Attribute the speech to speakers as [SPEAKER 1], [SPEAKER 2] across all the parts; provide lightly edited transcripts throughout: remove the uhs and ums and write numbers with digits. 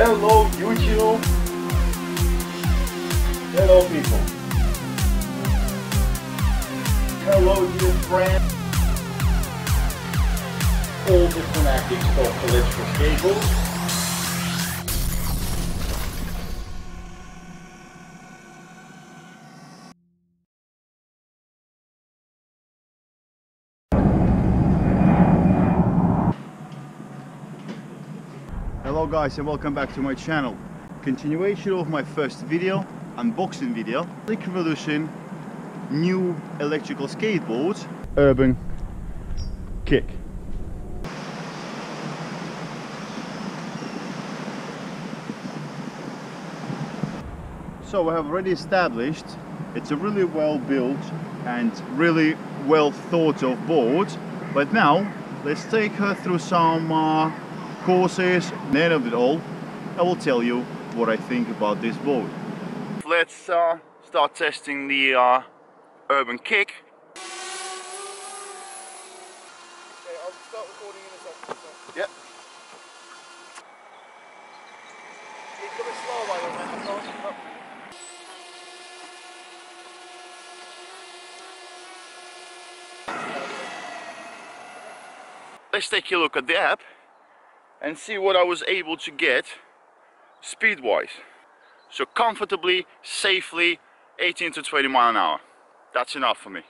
[SPEAKER 1] Hello YouTube. Hello people. Hello dear friends. All the fanatics of electrical skateboards.
[SPEAKER 2] Hello guys and welcome back to my channel. Continuation of my first video, unboxing video. Slick Revolution new electrical skateboard, Urban Kick. So I have already established it's a really well built and really well thought of board, but now let's take her through some courses. At the end of it all, I will tell you what I think about this board. Let's start testing the Urban Kick.
[SPEAKER 1] Okay, I'll start recording in a second. So.
[SPEAKER 2] Yep.
[SPEAKER 1] It's a bit slow by the way, man. Oh.
[SPEAKER 2] Let's take a look at the app and see what I was able to get speed-wise. So comfortably, safely, 18 to 20 miles an hour. That's enough for me.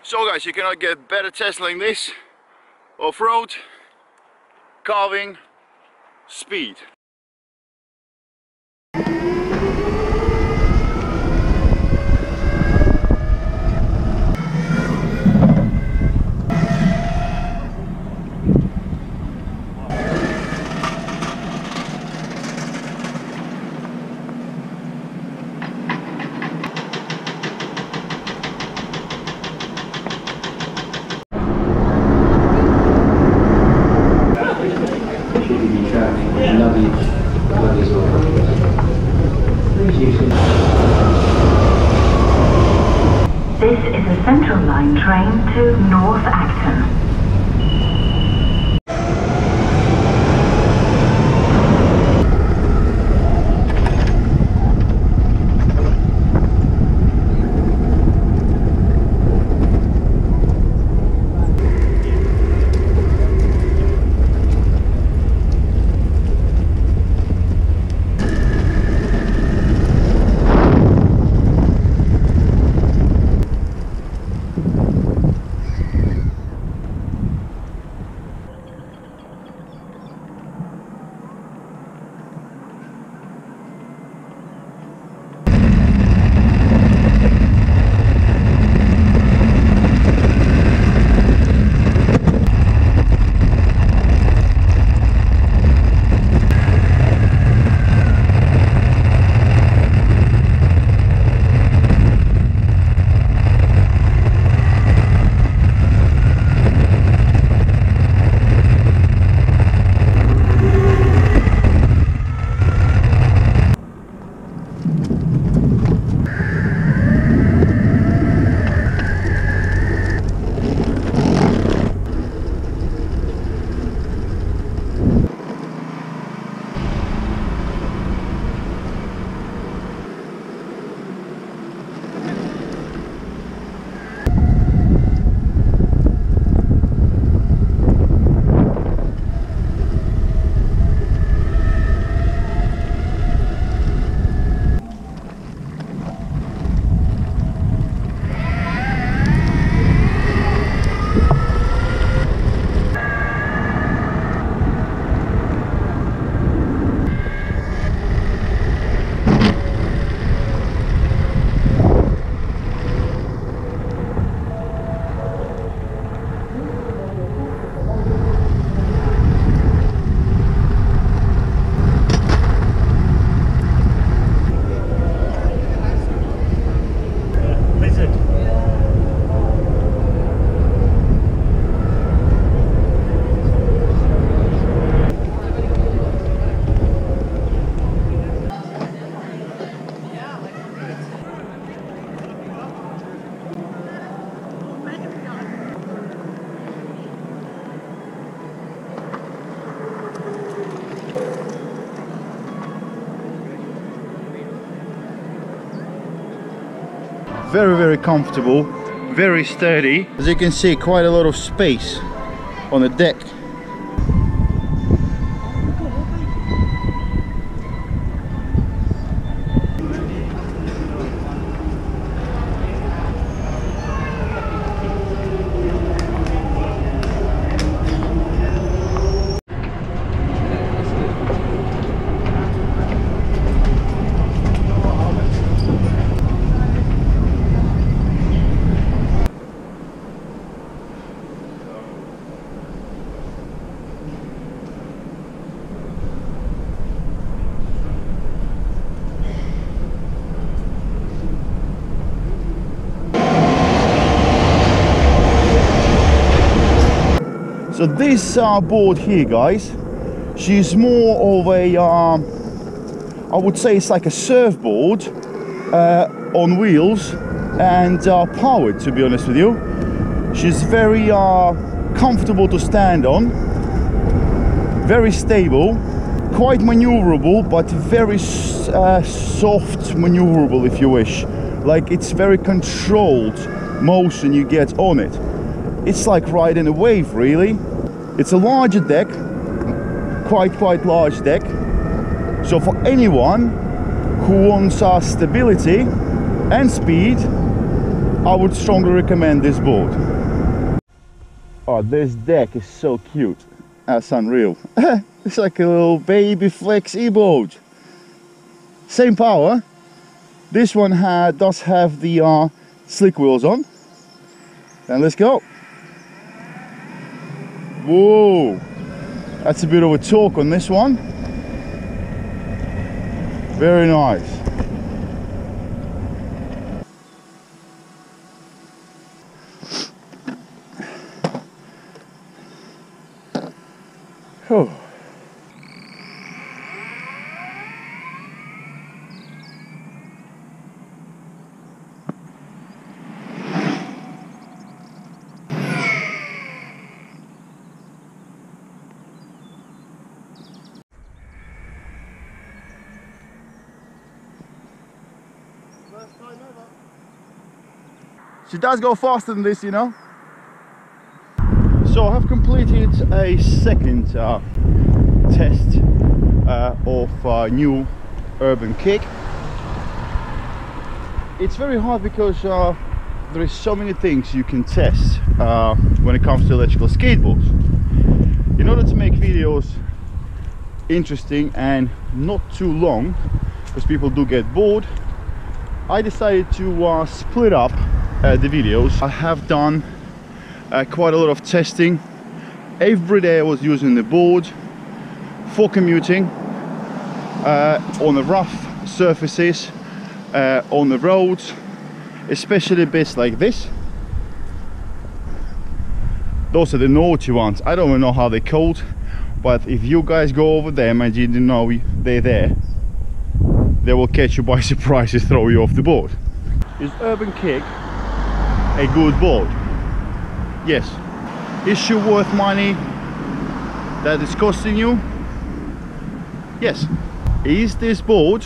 [SPEAKER 2] So guys, you cannot get better test like this. Off-road, carving, speed.
[SPEAKER 3] This is a Central Line train to North Acton.
[SPEAKER 2] Very comfortable, very sturdy. As you can see, quite a lot of space on the deck. So this board here, guys, she's more of a, I would say it's like a surfboard on wheels and powered, to be honest with you. She's very comfortable to stand on, very stable, quite maneuverable, but very soft maneuverable, if you wish. Like, it's very controlled motion you get on it. It's like riding a wave, really. It's a larger deck, quite large deck. So for anyone who wants stability and speed, I would strongly recommend this board. Oh, this deck is so cute. That's unreal. It's like a little baby flex e-boat. Same power. This one does have the slick wheels on. And let's go. Whoa, that's a bit of a torque on this one. Very nice. Oh. She does go faster than this, you know. So I have completed a second test of new Urban Kick. It's very hard because there is so many things you can test when it comes to electrical skateboards. In order to make videos interesting and not too long, because people do get bored, I decided to split up the videos. I have done quite a lot of testing. Every day I was using the board for commuting on the rough surfaces, on the roads, especially bits like this. Those are the naughty ones. I don't even know how they're called, but if you guys go over them and you didn't know they're there, they will catch you by surprise and throw you off the board. Is Urban Kick a good board? Yes. Is she worth money that it's costing you? Yes. Is this board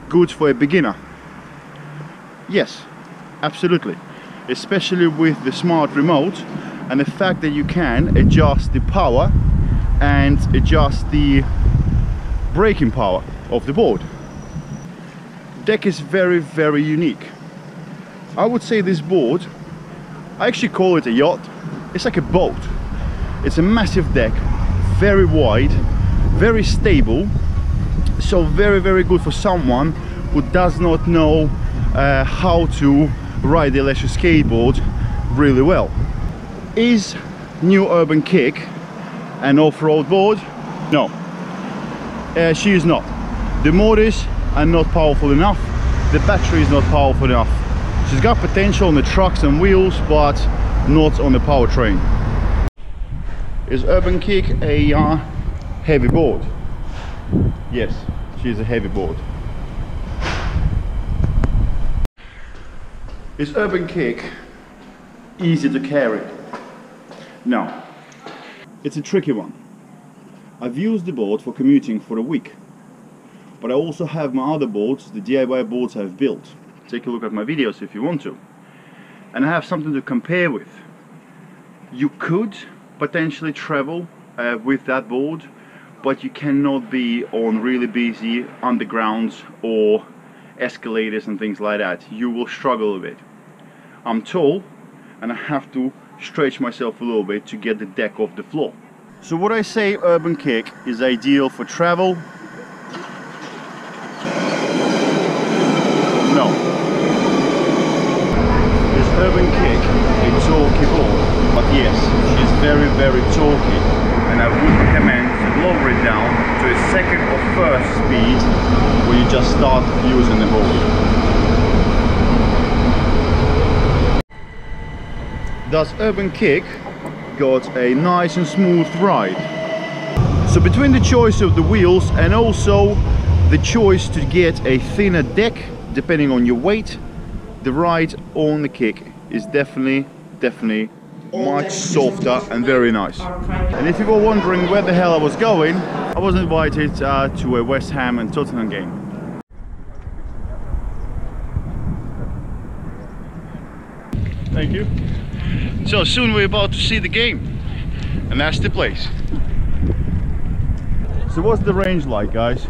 [SPEAKER 2] good for a beginner? Yes, absolutely. Especially with the smart remote and the fact that you can adjust the power and adjust the braking power of the board. Deck is very unique. I would say this board, I actually call it a yacht. It's like a boat. It's a massive deck, very wide, very stable, so very good for someone who does not know how to ride the electric skateboard really well. Is new Urban Kick an off-road board? No, she is not. The motors are not powerful enough, the battery is not powerful enough. She's got potential on the trucks and wheels, but not on the powertrain. Is Urban Kick a heavy board? Yes, she's a heavy board. Is Urban Kick easy to carry? No. It's a tricky one. I've used the board for commuting for a week, but I also have my other boards, the DIY boards I've built. take a look at my videos if you want to, and have something to compare with. You could potentially travel with that board, but you cannot be on really busy undergrounds or escalators and things like that. You will struggle a bit. I'm tall and I have to stretch myself a little bit to get the deck off the floor. So would I say Urban Kick is ideal for travel? No. Is Urban Kick a talky board? But yes, she's very, very talky, and I would recommend to lower it down to a second or first speed when you just start using the board. Does Urban Kick got a nice and smooth ride? So between the choice of the wheels and also the choice to get a thinner deck depending on your weight, the ride on the Kick is definitely much softer and very nice. And if you were wondering where the hell I was going, I was invited to a West Ham and Tottenham game. Thank you. So soon we're about to see the game, and that's the place. So what's the range like, guys?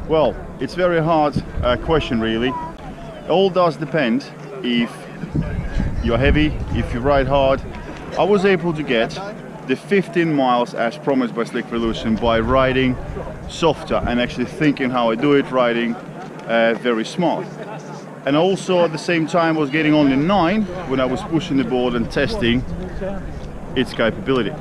[SPEAKER 2] Well, it's very hard question really. It all does depend if you're heavy, if you ride hard. I was able to get the 15 miles as promised by Slick Revolution by riding softer and actually thinking how I do it, riding very smart. And also at the same time I was getting only 9 when I was pushing the board and testing its capability.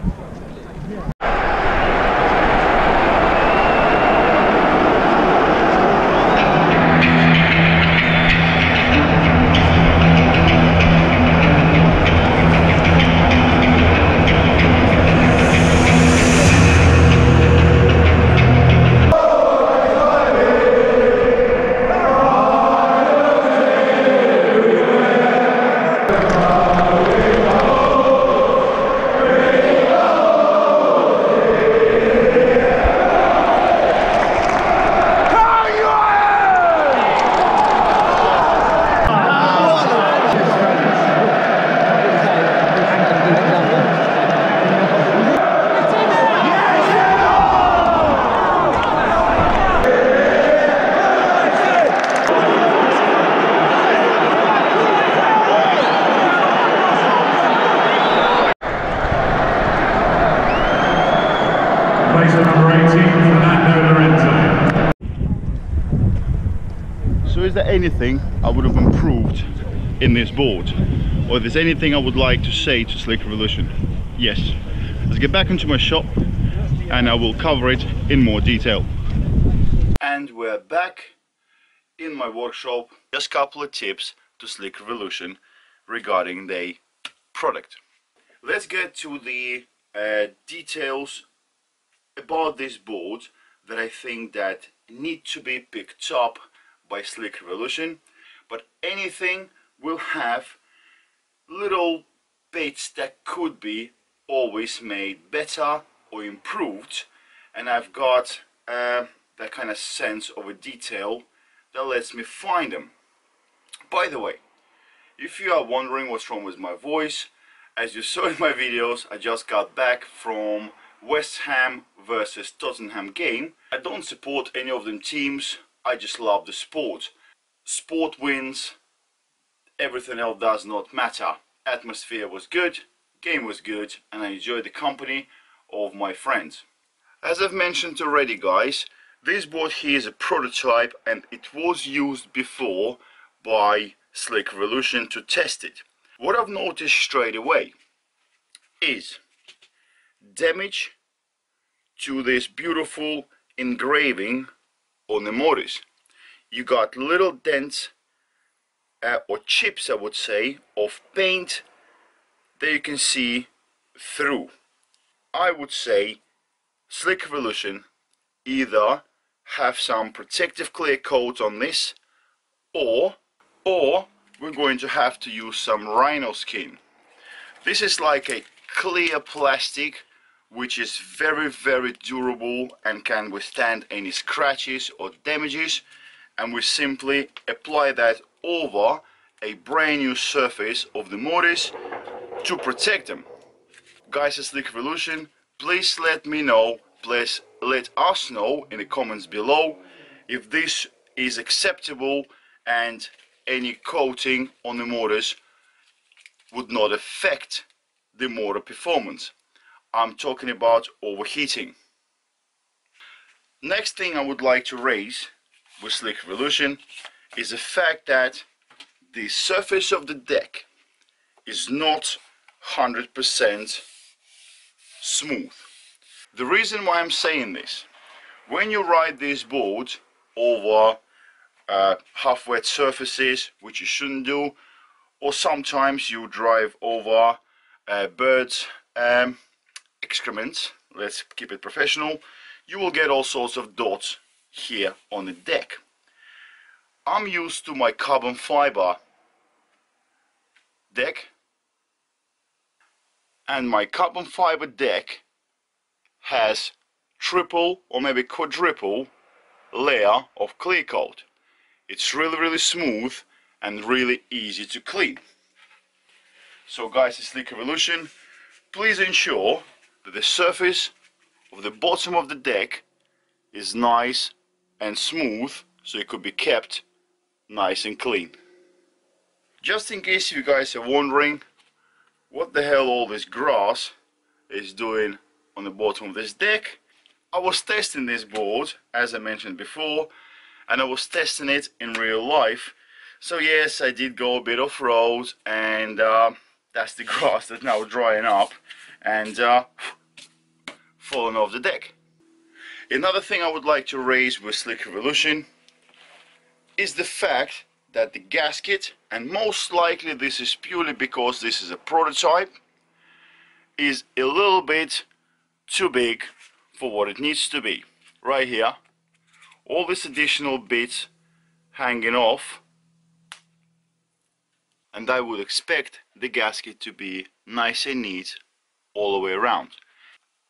[SPEAKER 2] So is there anything I would have improved in this board? Or if there's anything I would like to say to Slick Revolution? Yes. Let's get back into my shop and I will cover it in more detail. And we're back in my workshop. Just a couple of tips to Slick Revolution regarding the product. Let's get to the details about this board that I think that need to be picked up by Slick Revolution, but anything will have little bits that could be always made better or improved, and I've got that kind of sense of a detail that lets me find them. By the way, if you are wondering what's wrong with my voice, as you saw in my videos, I just got back from West Ham versus Tottenham game. I don't support any of them teams, I just love the sport. Sport wins, everything else does not matter. Atmosphere was good, game was good, and I enjoyed the company of my friends. As I've mentioned already, guys, this board here is a prototype and it was used before by Slick Revolution to test it. What I've noticed straight away is damage to this beautiful engraving on the motors. You got little dents or chips, I would say, of paint that you can see through. I would say Slick Revolution either have some protective clear coat on this, or we're going to have to use some rhino skin. This is like a clear plastic which is very durable and can withstand any scratches or damages, and we simply apply that over a brand new surface of the motors to protect them. Guys at Slick Revolution, please let me know, please let us know in the comments below if this is acceptable and any coating on the motors would not affect the motor performance. I'm talking about overheating. Next thing I would like to raise with Slick Revolution is the fact that the surface of the deck is not 100% smooth. The reason why I'm saying this, when you ride this board over half-wet surfaces, which you shouldn't do, or sometimes you drive over birds' excrement, let's keep it professional, you will get all sorts of dots here on the deck. I'm used to my carbon fiber deck, and my carbon fiber deck has triple or maybe quadruple layer of clear coat. It's really smooth and really easy to clean. So guys, it's Slick Revolution, please ensure that the surface of the bottom of the deck is nice and smooth, so it could be kept nice and clean. Just in case you guys are wondering what the hell all this grass is doing on the bottom of this deck, I was testing this board, as I mentioned before, and I was testing it in real life. So yes, I did go a bit off-road, and that's the grass that's now drying up and falling off the deck. Another thing I would like to raise with Slick Revolution is the fact that the gasket, and most likely this is purely because this is a prototype, is a little bit too big for what it needs to be. Right here, all these additional bits hanging off, and I would expect the gasket to be nice and neat all the way around.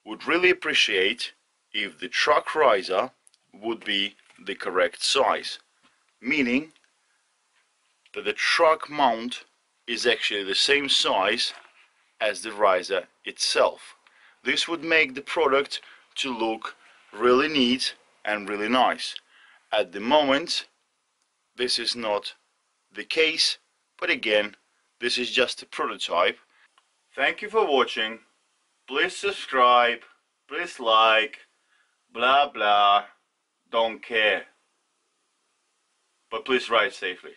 [SPEAKER 2] Would really appreciate if the truck riser would be the correct size, meaning that the truck mount is actually the same size as the riser itself. This would make the product to look really neat and really nice. At the moment this is not the case, but again, this is just a prototype. Thank you for watching. Please subscribe, please like, blah blah, don't care, but please ride safely.